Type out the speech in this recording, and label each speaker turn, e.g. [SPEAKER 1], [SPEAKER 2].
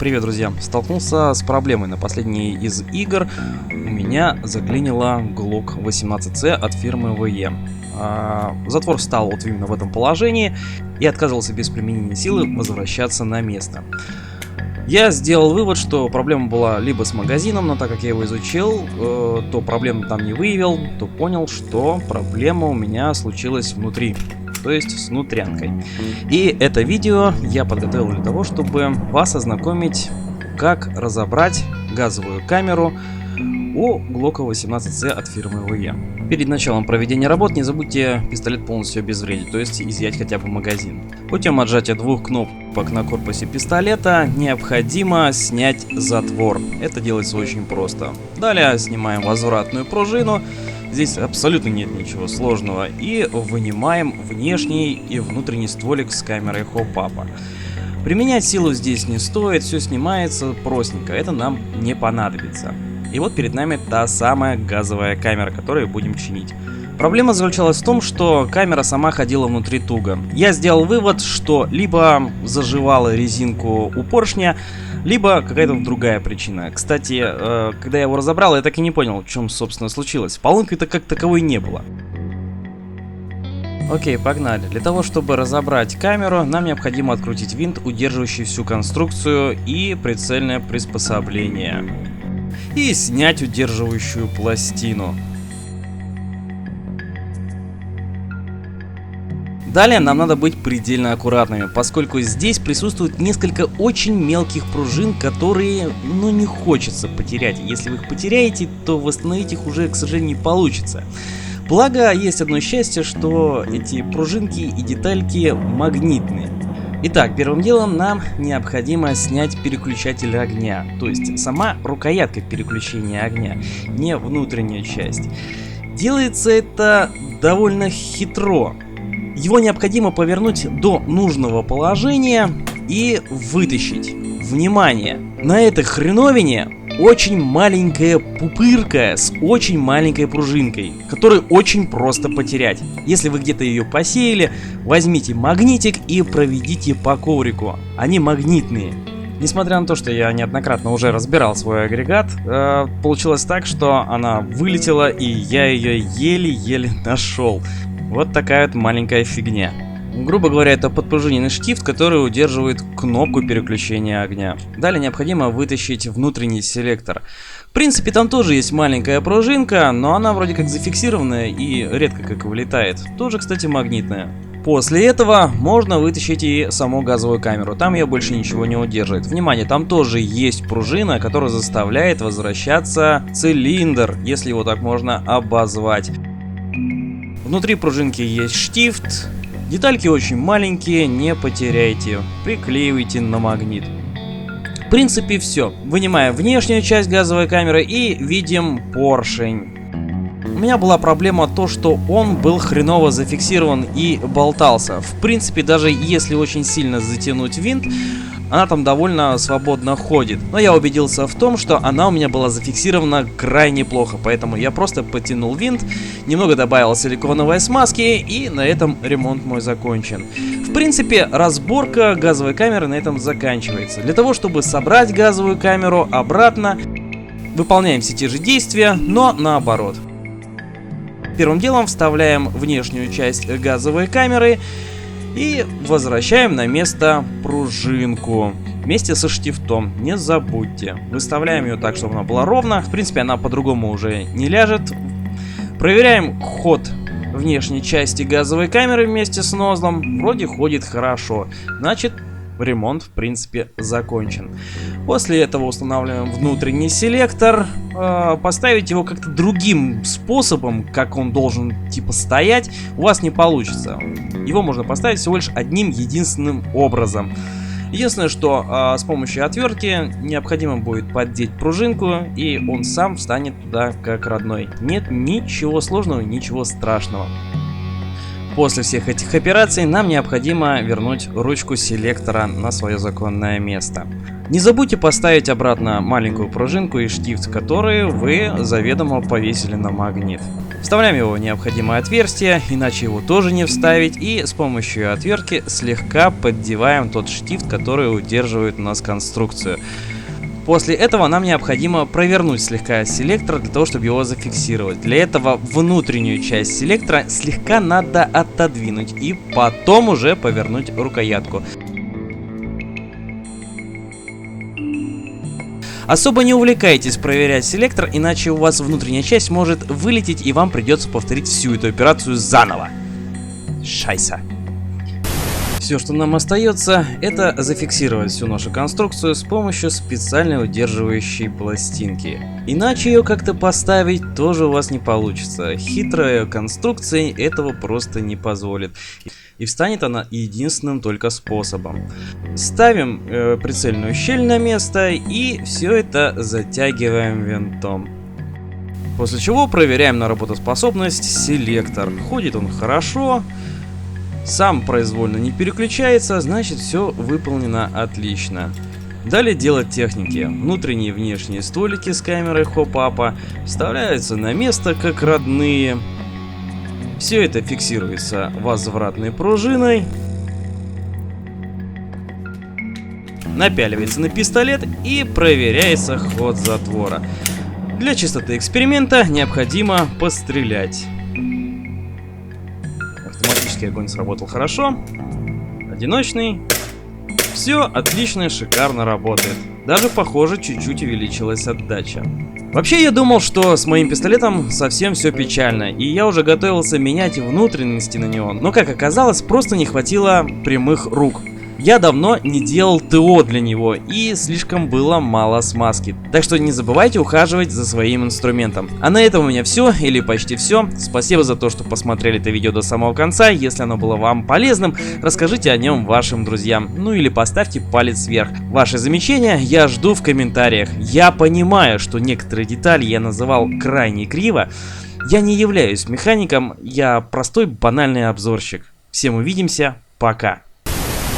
[SPEAKER 1] Привет, друзья! Столкнулся с проблемой на последней из игр. У меня заклинило Glock 18C от фирмы VE. Затвор встал вот именно в этом положении и отказывался без применения силы возвращаться на место. Я сделал вывод, что проблема была либо с магазином, но так как я его изучил, то проблему там не выявил, то понял, что проблема у меня случилась внутри. То есть с внутрянкой. И это видео я подготовил для того, чтобы вас ознакомить, как разобрать газовую камеру у Glock 18C от фирмы VE. Перед началом проведения работ не забудьте пистолет полностью обезвредить, то есть изъять хотя бы магазин. Путем отжатия двух кнопок на корпусе пистолета необходимо снять затвор. Это делается очень просто. Далее снимаем возвратную пружину. Здесь абсолютно нет ничего сложного. И вынимаем внешний и внутренний стволик с камерой хоп-апа. Применять силу здесь не стоит, все снимается простенько, это нам не понадобится. И вот перед нами та самая газовая камера, которую будем чинить. Проблема заключалась в том, что камера сама ходила внутри туго. Я сделал вывод, что либо заживала резинку у поршня, либо какая-то другая причина. Кстати, когда я его разобрал, я так и не понял, в чем, собственно, случилось. Поломки-то как таковой не было. Окей, погнали. Для того, чтобы разобрать камеру, нам необходимо открутить винт, удерживающий всю конструкцию, и прицельное приспособление. И снять удерживающую пластину. Далее нам надо быть предельно аккуратными, поскольку здесь присутствует несколько очень мелких пружин, которые, не хочется потерять. Если вы их потеряете, то восстановить их уже, к сожалению, не получится. Благо, есть одно счастье, что эти пружинки и детальки магнитные. Итак, первым делом нам необходимо снять переключатель огня, то есть сама рукоятка переключения огня, не внутренняя часть. Делается это довольно хитро. Его необходимо повернуть до нужного положения и вытащить. Внимание! На этой хреновине очень маленькая пупырка с очень маленькой пружинкой, которую очень просто потерять. Если вы где-то ее посеяли, возьмите магнитик и проведите по коврику. Они магнитные. Несмотря на то, что я неоднократно уже разбирал свой агрегат, получилось так, что она вылетела, и я ее еле-еле нашел. Вот такая вот маленькая фигня. Грубо говоря, это подпружиненный штифт, который удерживает кнопку переключения огня. Далее необходимо вытащить внутренний селектор. В принципе, там тоже есть маленькая пружинка, но она вроде как зафиксированная и редко как вылетает. Тоже, кстати, магнитная. После этого можно вытащить и саму газовую камеру. Там ее больше ничего не удерживает. Внимание, там тоже есть пружина, которая заставляет возвращаться цилиндр, если его так можно обозвать. Внутри пружинки есть штифт. Детальки очень маленькие, не потеряйте. Приклеивайте на магнит. В принципе, все. Вынимаем внешнюю часть газовой камеры и видим поршень. У меня была проблема то, что он был хреново зафиксирован и болтался. В принципе, даже если очень сильно затянуть винт, она там довольно свободно ходит. Но я убедился в том, что она у меня была зафиксирована крайне плохо. Поэтому я просто потянул винт, немного добавил силиконовой смазки, и на этом ремонт мой закончен. В принципе, разборка газовой камеры на этом заканчивается. Для того, чтобы собрать газовую камеру обратно, выполняем все те же действия, но наоборот. Первым делом вставляем внешнюю часть газовой камеры и возвращаем на место пружинку вместе со штифтом. Не забудьте. Выставляем ее так, чтобы она была ровно. В принципе, она по-другому уже не ляжет. Проверяем ход внешней части газовой камеры вместе с нозлом. Вроде ходит хорошо. Значит, ремонт, в принципе, закончен. После этого устанавливаем внутренний селектор. Поставить его как-то другим способом, как он должен типа стоять, у вас не получится. Его можно поставить всего лишь одним единственным образом. Единственное, что с помощью отвертки необходимо будет поддеть пружинку, и он сам встанет туда как родной. Нет ничего сложного, ничего страшного. После всех этих операций нам необходимо вернуть ручку селектора на свое законное место. Не забудьте поставить обратно маленькую пружинку и штифт, которые вы заведомо повесили на магнит. Вставляем его в необходимое отверстие, иначе его тоже не вставить, и с помощью отвертки слегка поддеваем тот штифт, который удерживает у нас конструкцию. После этого нам необходимо провернуть слегка селектор для того, чтобы его зафиксировать. Для этого внутреннюю часть селектора слегка надо отодвинуть и потом уже повернуть рукоятку. Особо не увлекайтесь проверять селектор, иначе у вас внутренняя часть может вылететь и вам придется повторить всю эту операцию заново. Шайса. Все, что нам остается, это зафиксировать всю нашу конструкцию с помощью специальной удерживающей пластинки. Иначе ее как-то поставить тоже у вас не получится. Хитрая конструкция этого просто не позволит. И встанет она единственным только способом. Ставим прицельную щель на место и все это затягиваем винтом. После чего проверяем на работоспособность селектор. Ходит он хорошо. Сам произвольно не переключается, значит все выполнено отлично. Далее дело техники. Внутренние и внешние столики с камерой хоп-апа вставляются на место как родные. Все это фиксируется возвратной пружиной. Напяливается на пистолет и проверяется ход затвора. Для чистоты эксперимента необходимо пострелять. Автоматический огонь сработал хорошо. Одиночный. Все отлично, шикарно работает. Даже, похоже, чуть-чуть увеличилась отдача. Вообще, я думал, что с моим пистолетом совсем все печально, и я уже готовился менять внутренности на него. Но, как оказалось, просто не хватило прямых рук. Я давно не делал ТО для него, и слишком было мало смазки. Так что не забывайте ухаживать за своим инструментом. А на этом у меня все, или почти все. Спасибо за то, что посмотрели это видео до самого конца. Если оно было вам полезным, расскажите о нем вашим друзьям. Ну или поставьте палец вверх. Ваши замечания я жду в комментариях. Я понимаю, что некоторые детали я называл крайне криво. Я не являюсь механиком, я простой банальный обзорщик. Всем увидимся, пока.